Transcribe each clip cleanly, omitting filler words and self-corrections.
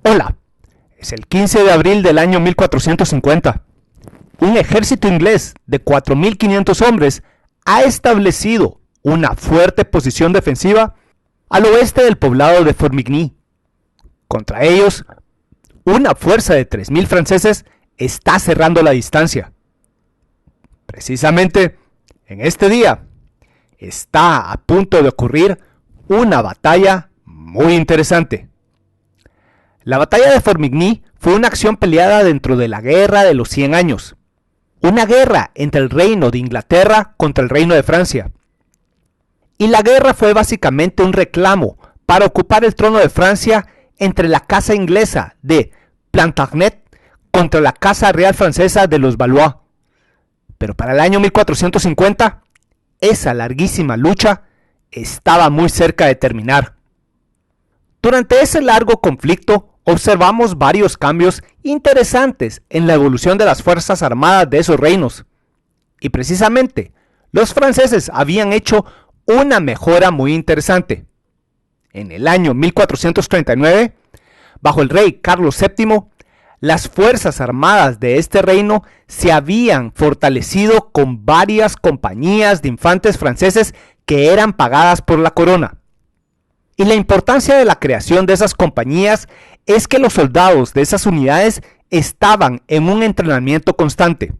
Hola, es el 15 de abril del año 1450. Un ejército inglés de 4.500 hombres ha establecido una fuerte posición defensiva al oeste del poblado de Formigny. Contra ellos, una fuerza de 3.000 franceses está cerrando la distancia. Precisamente en este día está a punto de ocurrir una batalla muy interesante. La batalla de Formigny fue una acción peleada dentro de la Guerra de los 100 años, una guerra entre el Reino de Inglaterra contra el Reino de Francia. Y la guerra fue básicamente un reclamo para ocupar el trono de Francia entre la casa inglesa de Plantagenet contra la casa real francesa de los Valois. Pero para el año 1450, esa larguísima lucha estaba muy cerca de terminar. Durante ese largo conflicto, observamos varios cambios interesantes en la evolución de las fuerzas armadas de esos reinos. Y precisamente, los franceses habían hecho una mejora muy interesante. En el año 1439, bajo el rey Carlos VII, las fuerzas armadas de este reino se habían fortalecido con varias compañías de infantes franceses que eran pagadas por la corona. Y la importancia de la creación de esas compañías es que los soldados de esas unidades estaban en un entrenamiento constante.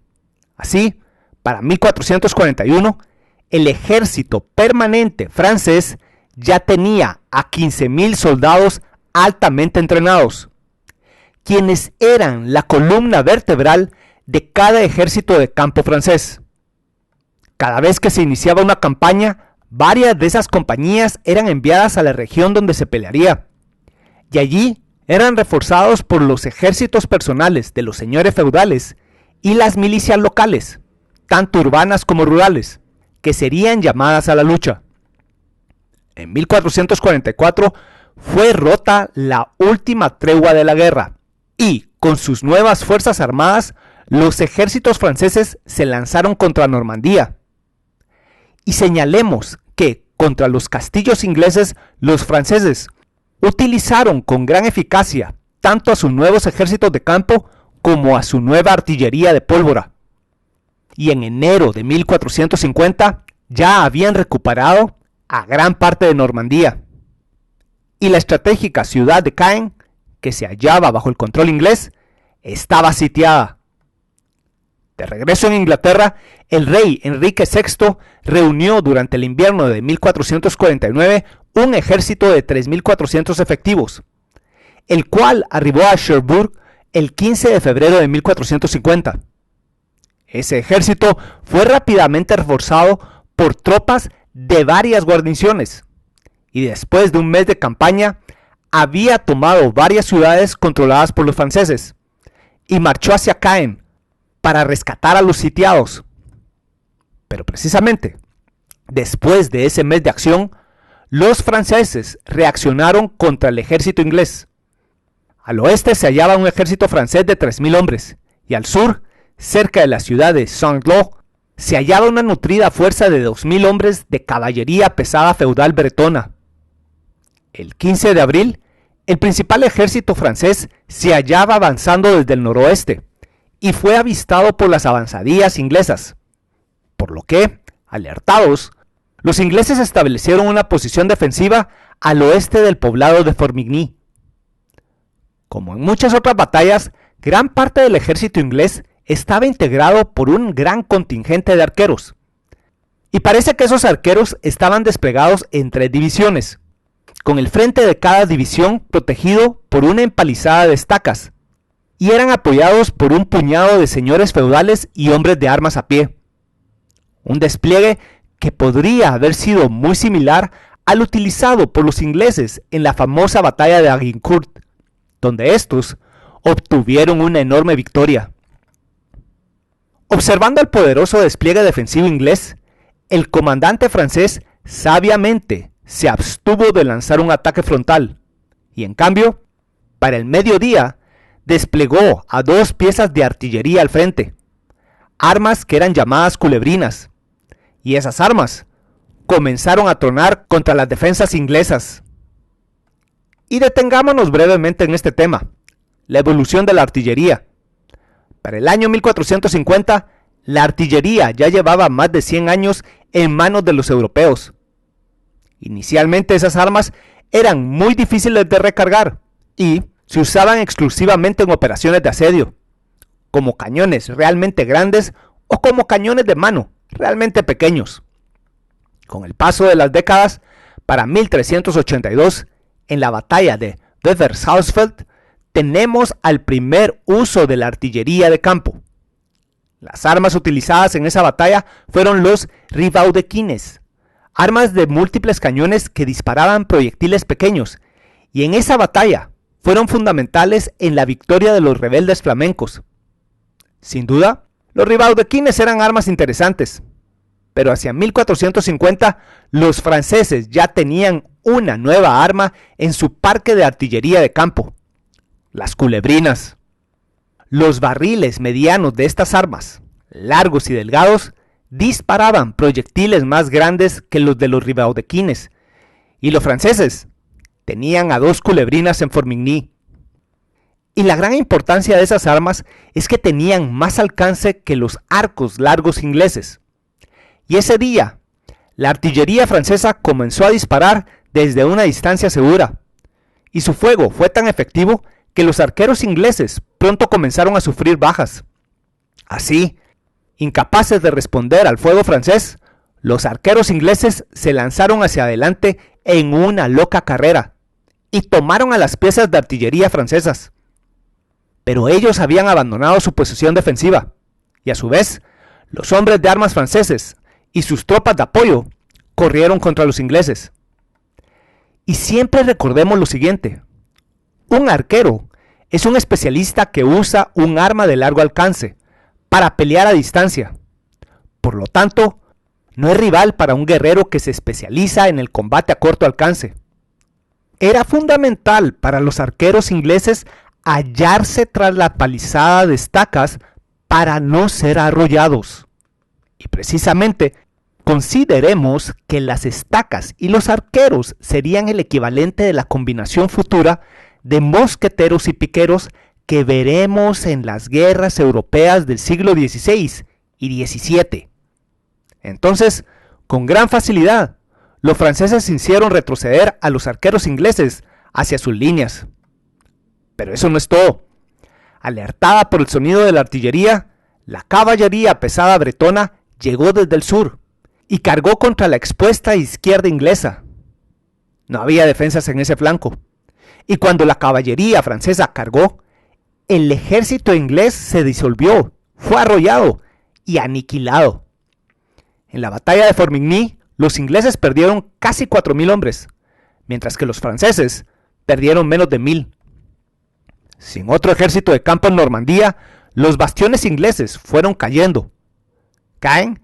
Así, para 1441, el ejército permanente francés ya tenía a 15.000 soldados altamente entrenados, quienes eran la columna vertebral de cada ejército de campo francés. Cada vez que se iniciaba una campaña, varias de esas compañías eran enviadas a la región donde se pelearía, y allí eran reforzados por los ejércitos personales de los señores feudales y las milicias locales, tanto urbanas como rurales, que serían llamadas a la lucha. En 1444 fue rota la última tregua de la guerra, y con sus nuevas fuerzas armadas, los ejércitos franceses se lanzaron contra Normandía. Y señalemos que contra los castillos ingleses, los franceses utilizaron con gran eficacia tanto a sus nuevos ejércitos de campo como a su nueva artillería de pólvora. Y en enero de 1450 ya habían recuperado a gran parte de Normandía. Y la estratégica ciudad de Caen, que se hallaba bajo el control inglés, estaba sitiada. De regreso en Inglaterra, el rey Enrique VI reunió durante el invierno de 1449 un ejército de 3.400 efectivos, el cual arribó a Cherbourg el 15 de febrero de 1450. Ese ejército fue rápidamente reforzado por tropas de varias guarniciones, y después de un mes de campaña, había tomado varias ciudades controladas por los franceses, y marchó hacia Caen para rescatar a los sitiados. Pero precisamente, después de ese mes de acción, los franceses reaccionaron contra el ejército inglés. Al oeste se hallaba un ejército francés de 3.000 hombres, y al sur, cerca de la ciudad de Saint-Lô, se hallaba una nutrida fuerza de 2.000 hombres de caballería pesada feudal bretona. El 15 de abril, el principal ejército francés se hallaba avanzando desde el noroeste, y fue avistado por las avanzadillas inglesas, por lo que, alertados, los ingleses establecieron una posición defensiva al oeste del poblado de Formigny. Como en muchas otras batallas, gran parte del ejército inglés estaba integrado por un gran contingente de arqueros, y parece que esos arqueros estaban desplegados en 3 divisiones, con el frente de cada división protegido por una empalizada de estacas, y eran apoyados por un puñado de señores feudales y hombres de armas a pie. Un despliegue que podría haber sido muy similar al utilizado por los ingleses en la famosa batalla de Agincourt, donde estos obtuvieron una enorme victoria. Observando el poderoso despliegue defensivo inglés, el comandante francés sabiamente se abstuvo de lanzar un ataque frontal, y en cambio, para el mediodía, desplegó a 2 piezas de artillería al frente, armas que eran llamadas culebrinas, y esas armas comenzaron a tronar contra las defensas inglesas. Y detengámonos brevemente en este tema, la evolución de la artillería. Para el año 1450, la artillería ya llevaba más de 100 años en manos de los europeos. Inicialmente esas armas eran muy difíciles de recargar y se usaban exclusivamente en operaciones de asedio, como cañones realmente grandes o como cañones de mano realmente pequeños. Con el paso de las décadas, para 1382, en la batalla de Wesersausfeld, tenemos al primer uso de la artillería de campo. Las armas utilizadas en esa batalla fueron los ribaudequines, armas de múltiples cañones que disparaban proyectiles pequeños, y en esa batalla fueron fundamentales en la victoria de los rebeldes flamencos. Sin duda, los ribaudequines eran armas interesantes, pero hacia 1450 los franceses ya tenían una nueva arma en su parque de artillería de campo: las culebrinas. Los barriles medianos de estas armas, largos y delgados, disparaban proyectiles más grandes que los de los ribaudequines, y los franceses tenían a 2 culebrinas en Formigny. Y la gran importancia de esas armas es que tenían más alcance que los arcos largos ingleses. Y ese día, la artillería francesa comenzó a disparar desde una distancia segura, y su fuego fue tan efectivo que los arqueros ingleses pronto comenzaron a sufrir bajas. Así, incapaces de responder al fuego francés, los arqueros ingleses se lanzaron hacia adelante en una loca carrera y tomaron a las piezas de artillería francesas. Pero ellos habían abandonado su posición defensiva, y a su vez, los hombres de armas franceses y sus tropas de apoyo corrieron contra los ingleses. Y siempre recordemos lo siguiente: un arquero es un especialista que usa un arma de largo alcance para pelear a distancia. Por lo tanto, no es rival para un guerrero que se especializa en el combate a corto alcance. Era fundamental para los arqueros ingleses hallarse tras la palizada de estacas para no ser arrollados. Y precisamente, consideremos que las estacas y los arqueros serían el equivalente de la combinación futura de mosqueteros y piqueros que veremos en las guerras europeas del siglo XVI y XVII. Entonces, con gran facilidad, los franceses hicieron retroceder a los arqueros ingleses hacia sus líneas. Pero eso no es todo. Alertada por el sonido de la artillería, la caballería pesada bretona llegó desde el sur y cargó contra la expuesta izquierda inglesa. No había defensas en ese flanco, y cuando la caballería francesa cargó, el ejército inglés se disolvió, fue arrollado y aniquilado. En la batalla de Formigny, los ingleses perdieron casi 4.000 hombres, mientras que los franceses perdieron menos de 1.000. Sin otro ejército de campo en Normandía, los bastiones ingleses fueron cayendo. Caen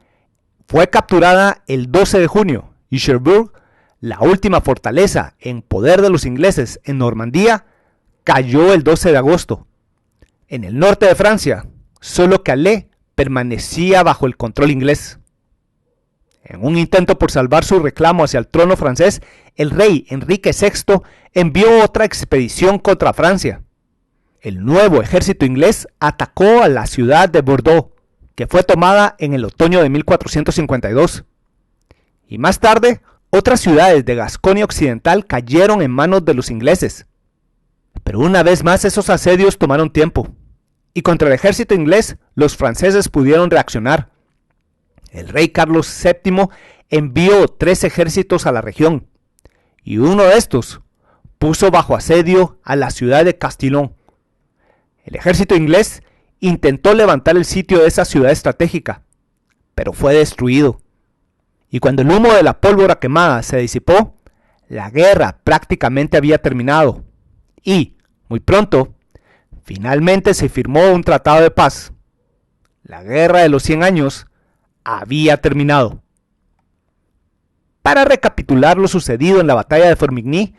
fue capturada el 12 de junio y Cherbourg, la última fortaleza en poder de los ingleses en Normandía, cayó el 12 de agosto. En el norte de Francia, solo Calais permanecía bajo el control inglés. En un intento por salvar su reclamo hacia el trono francés, el rey Enrique VI envió otra expedición contra Francia. El nuevo ejército inglés atacó a la ciudad de Bordeaux, que fue tomada en el otoño de 1452. Y más tarde, otras ciudades de Gasconia Occidental cayeron en manos de los ingleses. Pero una vez más esos asedios tomaron tiempo, y contra el ejército inglés los franceses pudieron reaccionar. El rey Carlos VII envió 3 ejércitos a la región, y uno de estos puso bajo asedio a la ciudad de Castillon. El ejército inglés intentó levantar el sitio de esa ciudad estratégica, pero fue destruido. Y cuando el humo de la pólvora quemada se disipó, la guerra prácticamente había terminado. Y, muy pronto, finalmente se firmó un tratado de paz. La guerra de los 100 años había terminado. Para recapitular lo sucedido en la batalla de Formigny,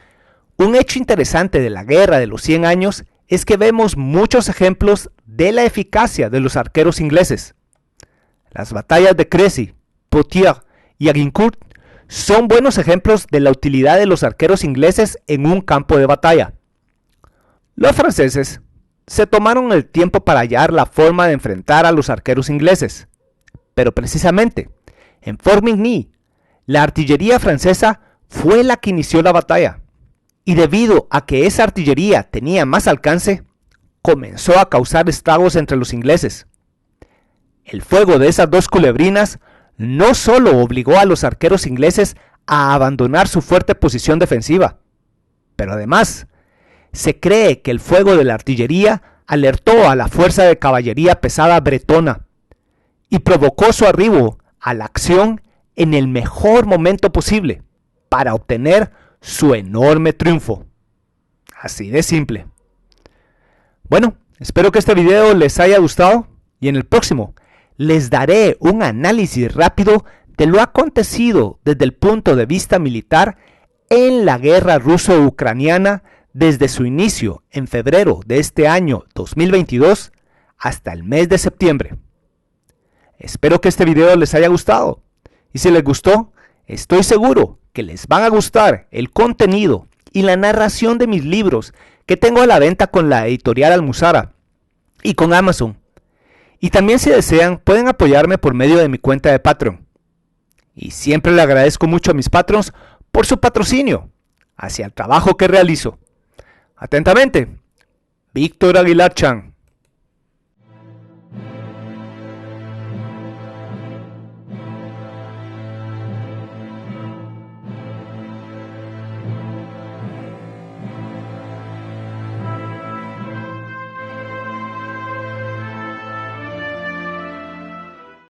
un hecho interesante de la guerra de los 100 años es que vemos muchos ejemplos de la eficacia de los arqueros ingleses. Las batallas de Crécy, Poitiers y Agincourt son buenos ejemplos de la utilidad de los arqueros ingleses en un campo de batalla. Los franceses se tomaron el tiempo para hallar la forma de enfrentar a los arqueros ingleses, pero precisamente en Fort McNee, la artillería francesa fue la que inició la batalla, y debido a que esa artillería tenía más alcance, comenzó a causar estragos entre los ingleses. El fuego de esas dos culebrinas no solo obligó a los arqueros ingleses a abandonar su fuerte posición defensiva, pero además se cree que el fuego de la artillería alertó a la fuerza de caballería pesada bretona y provocó su arribo a la acción en el mejor momento posible para obtener su enorme triunfo. Así de simple. Bueno, espero que este video les haya gustado y en el próximo les daré un análisis rápido de lo acontecido desde el punto de vista militar en la guerra ruso-ucraniana desde su inicio en febrero de este año 2022 hasta el mes de septiembre. Espero que este video les haya gustado y si les gustó, estoy seguro que les van a gustar el contenido y la narración de mis libros que tengo a la venta con la editorial Almuzara y con Amazon. Y también si desean pueden apoyarme por medio de mi cuenta de Patreon. Y siempre le agradezco mucho a mis patrons por su patrocinio hacia el trabajo que realizo. Atentamente, Víctor Aguilar Chan.